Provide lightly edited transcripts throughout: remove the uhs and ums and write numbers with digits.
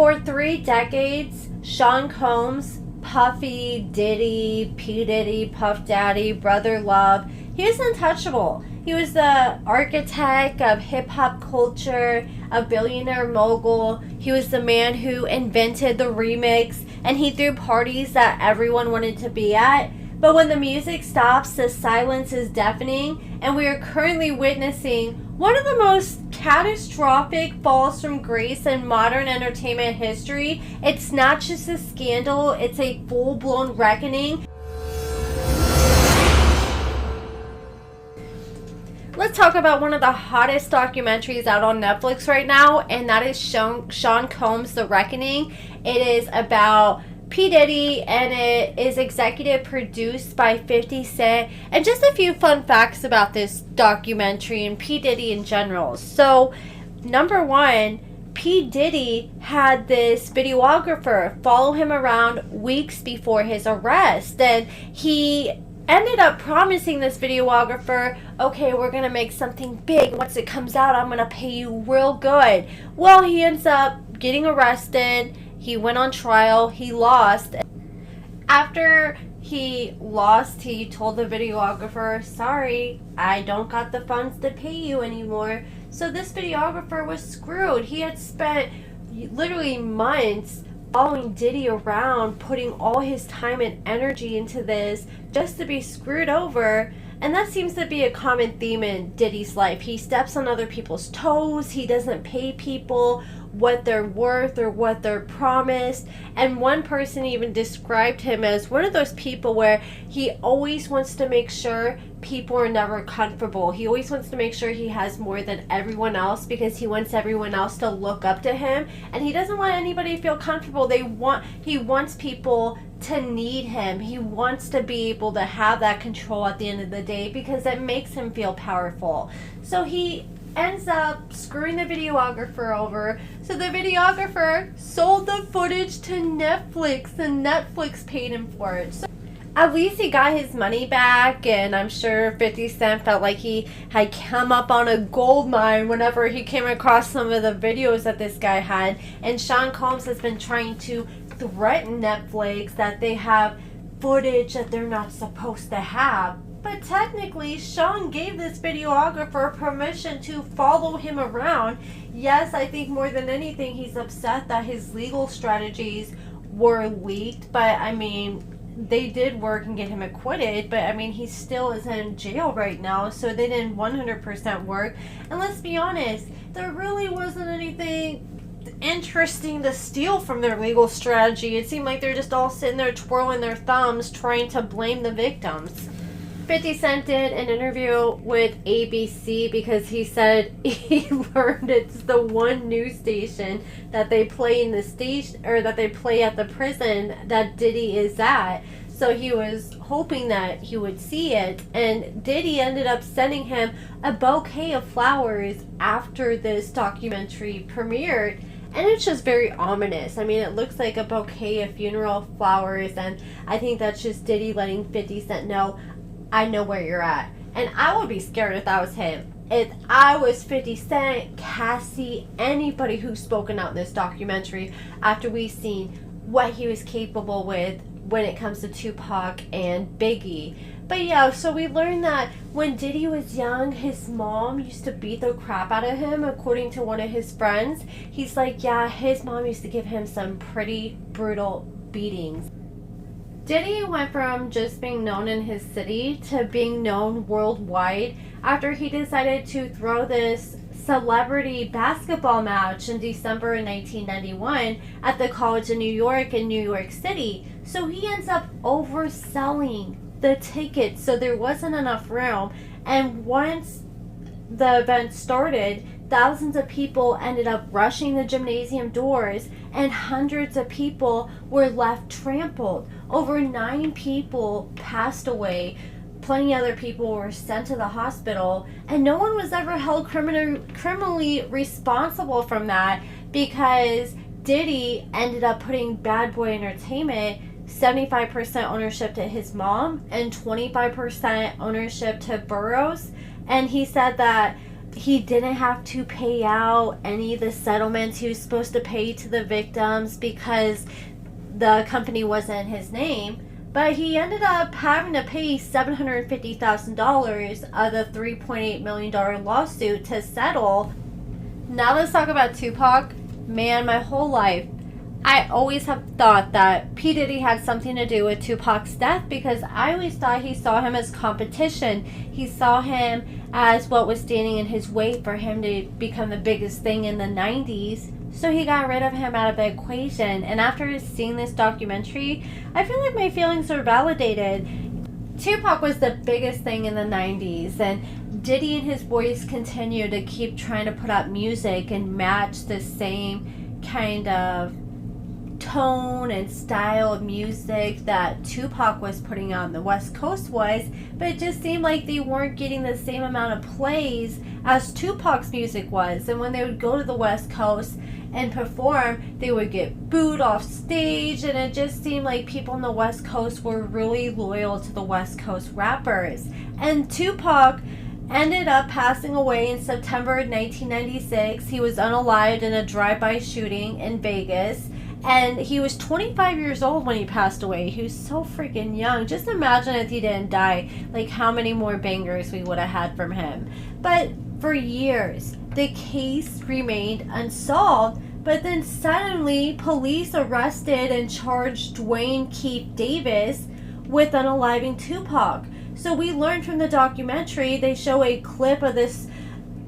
For 3 decades, Sean Combs, Puffy, Diddy, P. Diddy, Puff Daddy, Brother Love, he was untouchable. He was the architect of hip-hop culture, a billionaire mogul. He was the man who invented the remix, and he threw parties that everyone wanted to be at. But when the music stops, the silence is deafening, and we are currently witnessing one of the most catastrophic falls from grace in modern entertainment history. It's not just a scandal, it's a full-blown reckoning. Let's talk about one of the hottest documentaries out on Netflix right now, and that is Sean Combs' The Reckoning. It is about P. Diddy, and it is executive produced by 50 Cent. And just a few fun facts about this documentary and P. Diddy in general. So, number one, P. Diddy had this videographer follow him around weeks before his arrest, and he ended up promising this videographer, okay, we're gonna make something big. Once it comes out, I'm gonna pay you real good. Well, he ends up getting arrested. He went on trial. He lost. After he lost, he told the videographer, sorry, I don't got the funds to pay you anymore. So this videographer was screwed. He had spent literally months following Diddy around, putting all his time and energy into this just to be screwed over. And that seems to be a common theme in Diddy's life. He steps on other people's toes. He doesn't pay people what they're worth or what they're promised. And one person even described him as one of those people where he always wants to make sure people are never comfortable. He always wants to make sure he has more than everyone else because he wants everyone else to look up to him, and he doesn't want anybody to feel comfortable. He wants people to need him. He wants to be able to have that control at the end of the day because it makes him feel powerful. So he ends up screwing the videographer over. So the videographer sold the footage to Netflix, and Netflix paid him for it. So at least he got his money back, and I'm sure 50 Cent felt like he had come up on a gold mine whenever he came across some of the videos that this guy had. And Sean Combs has been trying to threaten Netflix that they have footage that they're not supposed to have. But technically, Sean gave this videographer permission to follow him around. Yes, I think more than anything, he's upset that his legal strategies were leaked. But, I mean, they did work and get him acquitted. But, I mean, he still is in jail right now. So they didn't 100% work. And let's be honest, there really wasn't anything interesting to steal from their legal strategy. It seemed like they're just all sitting there twirling their thumbs trying to blame the victims. 50 Cent did an interview with ABC because he said he learned it's the one news station that they play in the station, or that they play at the prison that Diddy is at. So he was hoping that he would see it, and Diddy ended up sending him a bouquet of flowers after this documentary premiered. And it's just very ominous. I mean, it looks like a bouquet of funeral flowers, and I think that's just Diddy letting 50 Cent know, I know where you're at. And I would be scared if that was him. If I was 50 Cent, Cassie, anybody who's spoken out in this documentary after we've seen what he was capable with when it comes to Tupac and Biggie. But yeah, so we learned that when Diddy was young, his mom used to beat the crap out of him, according to one of his friends. He's like, yeah, his mom used to give him some pretty brutal beatings. Diddy went from just being known in his city to being known worldwide after he decided to throw this celebrity basketball match in December 1991 at the College of New York in New York City. So he ends up overselling the tickets, so there wasn't enough room. And once the event started, thousands of people ended up rushing the gymnasium doors, and hundreds of people were left trampled. Over 9 people passed away. Plenty other people were sent to the hospital, and no one was ever held criminally responsible from that because Diddy ended up putting Bad Boy Entertainment 75% ownership to his mom and 25% ownership to Burroughs. And he said that he didn't have to pay out any of the settlements he was supposed to pay to the victims because the company wasn't his name. But he ended up having to pay $750,000 of the $3.8 million lawsuit to settle. Now let's talk about Tupac. Man, my whole life, I always have thought that P. Diddy had something to do with Tupac's death because I always thought he saw him as competition. He saw him as what was standing in his way for him to become the biggest thing in the 90s. So he got rid of him out of the equation. And after seeing this documentary, I feel like my feelings are validated. Tupac was the biggest thing in the 90s, and Diddy and his boys continue to keep trying to put out music and match the same kind of tone and style of music that Tupac was putting out on the West Coast was, but it just seemed like they weren't getting the same amount of plays as Tupac's music was. And when they would go to the West Coast and perform, they would get booed off stage, and it just seemed like people on the West Coast were really loyal to the West Coast rappers. And Tupac ended up passing away in September 1996. He was unalived in a drive-by shooting in Vegas. And he was 25 years old when he passed away. He was so freaking young. Just imagine if he didn't die, like how many more bangers we would have had from him. But for years, the case remained unsolved. But then suddenly, police arrested and charged Dwayne Keith Davis with unaliving Tupac. So we learned from the documentary, they show a clip of this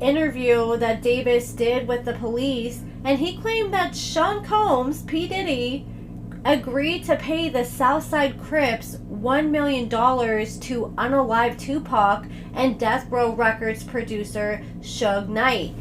interview that Davis did with the police, and he claimed that Sean Combs, P. Diddy, agreed to pay the Southside Crips $1 million to unalive Tupac and Death Row Records producer Suge Knight.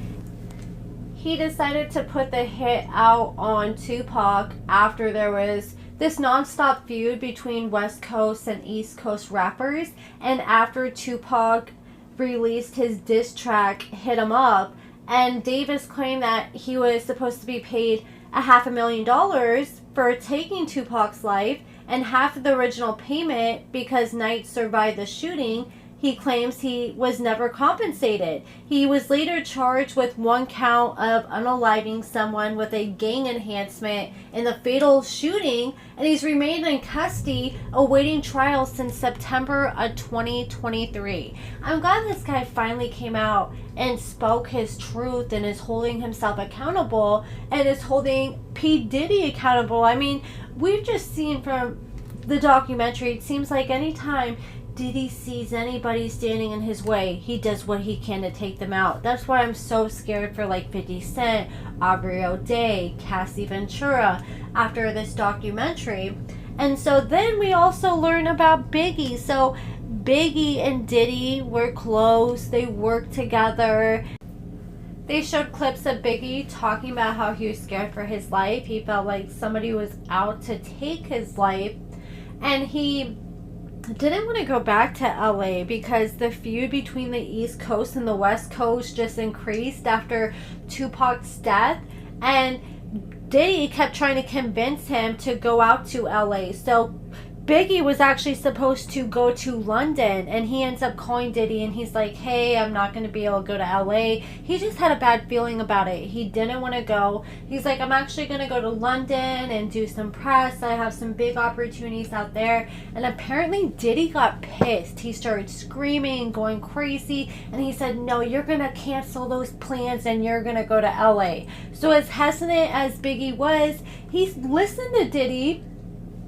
He decided to put the hit out on Tupac after there was this non-stop feud between West Coast and East Coast rappers, and after Tupac released his diss track Hit 'Em Up, and Davis claimed that he was supposed to be paid $500,000 for taking Tupac's life and half of the original payment because Knight survived the shooting. He claims he was never compensated. He was later charged with one count of unaliving someone with a gang enhancement in the fatal shooting, and he's remained in custody awaiting trial since September of 2023. I'm glad this guy finally came out and spoke his truth and is holding himself accountable and is holding P. Diddy accountable. I mean, we've just seen from the documentary, it seems like anytime Diddy sees anybody standing in his way, he does what he can to take them out. That's why I'm so scared for like 50 Cent, Aubrey O'Day, Cassie Ventura after this documentary. And so then we also learn about Biggie. So Biggie and Diddy were close. They worked together. They showed clips of Biggie talking about how he was scared for his life. He felt like somebody was out to take his life. And he didn't want to go back to LA because the feud between the East Coast and the West Coast just increased after Tupac's death, and Diddy kept trying to convince him to go out to LA. So Biggie was actually supposed to go to London, and he ends up calling Diddy and he's like, hey, I'm not going to be able to go to LA. He just had a bad feeling about it. He didn't want to go. He's like, I'm actually going to go to London and do some press. I have some big opportunities out there. And apparently Diddy got pissed. He started screaming, going crazy, and he said, no, you're going to cancel those plans and you're going to go to LA. So as hesitant as Biggie was, he listened to Diddy,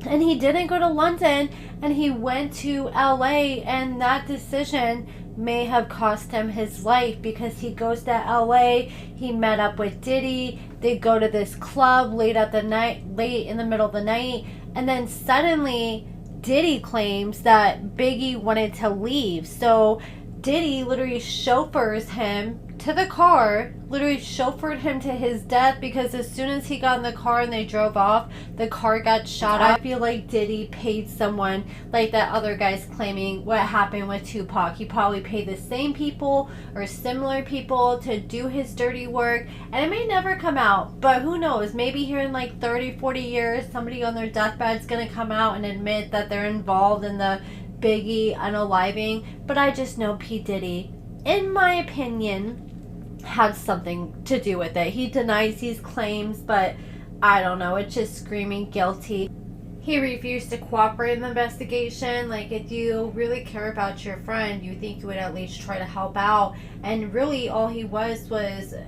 and he didn't go to London, and he went to LA, and that decision may have cost him his life because he goes to LA, he met up with Diddy, they go to this club late in the middle of the night, and then suddenly Diddy claims that Biggie wanted to leave. So Diddy literally chauffeurs him to the car, literally chauffeured him to his death, because as soon as he got in the car and they drove off, the car got shot up. I feel like Diddy paid someone, like that other guy's claiming what happened with Tupac. He probably paid the same people or similar people to do his dirty work, and it may never come out, but who knows, maybe here in like 30, 40 years, somebody on their deathbed is going to come out and admit that they're involved in the Biggie unaliving. But I just know P. Diddy, in my opinion, had something to do with it. He denies these claims, but I don't know, it's just screaming guilty. He refused to cooperate in the investigation. Like, if you really care about your friend, you think you would at least try to help out. And really, all he was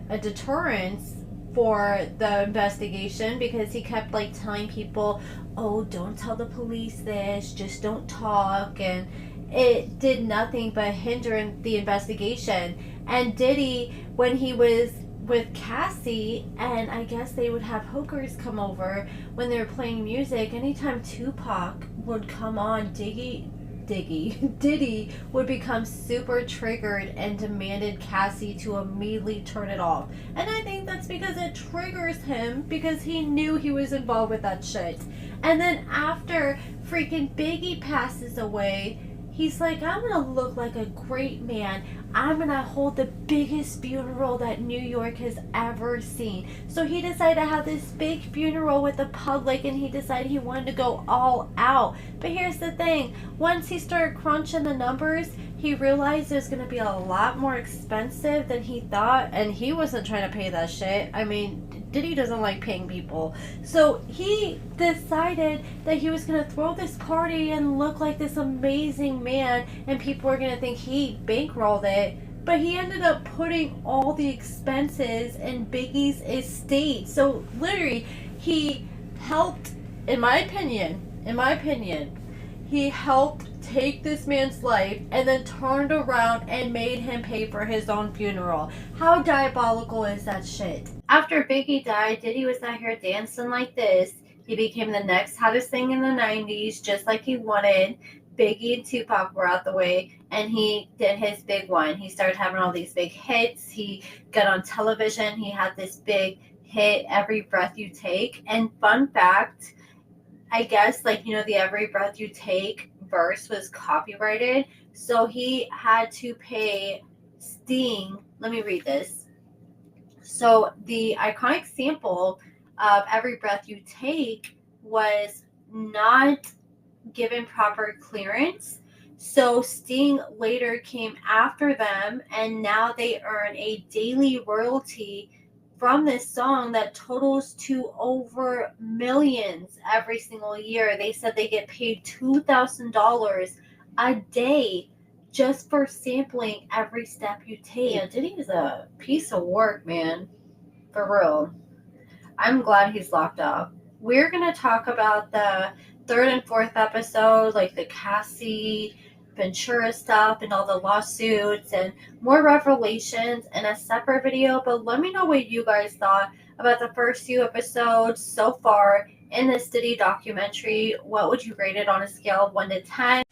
a deterrence for the investigation, because he kept like telling people, oh, don't tell the police this, just don't talk. And it did nothing but hinder the investigation. And Diddy, when he was with Cassie, and I guess they would have hookers come over when they were playing music, anytime Tupac would come on, Diddy would become super triggered and demanded Cassie to immediately turn it off. And I think that's because it triggers him, because he knew he was involved with that shit. And then after freaking Biggie passes away, he's like, I'm gonna look like a great man. I'm gonna hold the biggest funeral that New York has ever seen. So he decided to have this big funeral with the public, and he decided he wanted to go all out. But here's the thing, once he started crunching the numbers, he realized it was gonna be a lot more expensive than he thought, and he wasn't trying to pay that shit. I mean, Diddy doesn't like paying people. So he decided that he was going to throw this party and look like this amazing man, and people were going to think he bankrolled it. But he ended up putting all the expenses in Biggie's estate. So literally, he helped, in my opinion, he helped take this man's life and then turned around and made him pay for his own funeral. How diabolical is that shit? After Biggie died, Diddy was out here dancing like this. He became the next hottest thing in the 90s, just like he wanted. Biggie and Tupac were out the way, and he did his big one. He started having all these big hits. He got on television. He had this big hit, Every Breath You Take. And fun fact, I guess, like, you know, the Every Breath You Take verse was copyrighted, so he had to pay Sting. Let me read this. So the iconic sample of Every Breath You Take was not given proper clearance, so Sting later came after them, and now they earn a daily royalty from this song that totals to over millions every single year. They said they get paid $2,000 a day just for sampling Every Step You Take. Yeah, Diddy is a piece of work, man. For real. I'm glad he's locked up. We're going to talk about the third and fourth episode, like the Cassie Ventura stuff and all the lawsuits and more revelations in a separate video. But let me know what you guys thought about the first few episodes so far in this Diddy documentary. What would you rate it on a scale of 1 to 10?